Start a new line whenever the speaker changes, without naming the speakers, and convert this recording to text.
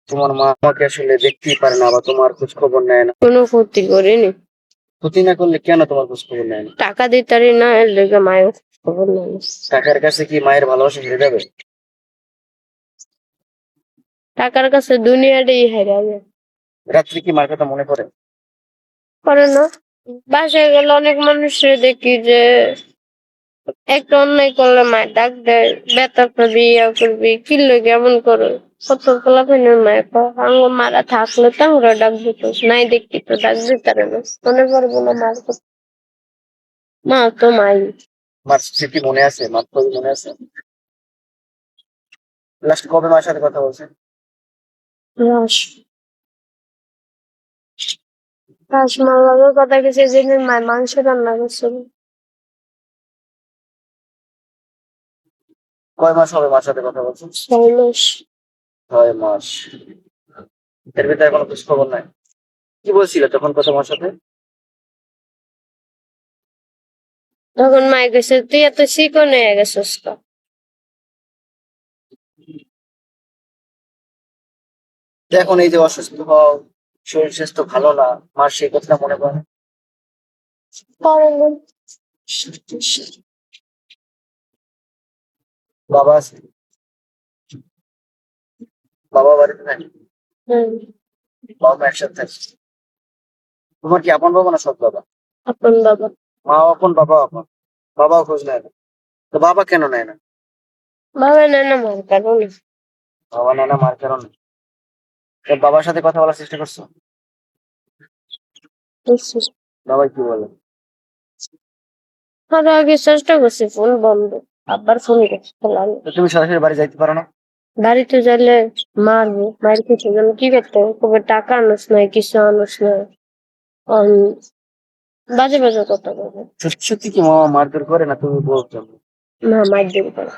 তোমার মা আমাকে আসলে দেখতেই পারে না বা তোমার খোঁজ খবর নেয় না।
কোনো ক্ষতি করিনি।
ক্ষতি না করলে কেন তোমার খোঁজ খবর নেয় না?
টাকা দিতারি না, এর লেগে মায়ের খবর নেই না।
টাকার কাছে কি মায়ের ভালোবাসা হেরে যাবে?
টাকার কাছে দুনিয়াটাই হারিয়ে যায়।
রাত্রে কি মার কথা মনে পড়ে?
করে না। বাসায় গেলে অনেক মানুষের দেখি যে একটা অন্যায় করলে মায়ের ডাক দেয়, ব্যথা পাবি, ইয়া করবি, কি লগে এমন করো। কত পোলাপাইনের মায়ের আঙ্গ মারা থাকলে তো আমরা ডাক দিত, নাই দেখি তো ডাক দিতারে না। মনে পড়বো না মার কথা? মা তো মাই।
মার স্মৃতি মনে আছে? মার ছবি মনে আছে? লাস্ট কবে মার সাথে কথা বলছে?
রস মার কথা গেছে, যেদিন মায়ের মাংস রান্না করছিল।
কয় মাস হবে মার সাথে কথা বলছে?
6 মাস।
6 মাস। এর ভিতরে কোনো খোঁজ খবর নাই? কি বলছিল তখন কথা মার সাথে?
তখন মায়ের গেছে, তুই এত শিকন হয়ে গেছিস তো।
এখন এই যে অসুস্থ হও, শরীর স্বাস্থ্য ভালো না, মার সেই কথাটা মনে পড়ে?
পরে না।
বাবা আছে? বাবা বাড়িতে থাকে?
হুম,
বাবা মা একসাথে থাকে? তোমার কি আপন বাবা না সৎ বাবা?
আপন বাবা।
মা আপন, বাবা আপন, বাবাও খোঁজ নেয় না? তো বাবা কেন নেয় না?
বাবা নেয় না মার কারণে।
বাবা নেয় না মার কারণে? তো বাবার সাথে কথা বলার চেষ্টা করছো?
বুঝছিস?
বাবা কি বলে?
আরো আগে চেষ্টা করছি, ফোন বন্ধ। আবার ফোন করছি, খোলা নেই।
তো তুমি সরাসরি বাড়ি যাইতে পারো না?
বাড়িতে যাইলে মারবো, মায়ের কিছু যেন কি করতে হবে, কবে টাকা আনস নাই, কিছু আনস নাই। বাজে বাজে কথা বলবো।
সত্যি সত্যি কি মামা মারধর করে না তুমি বলছো?
না, মার দিন করে।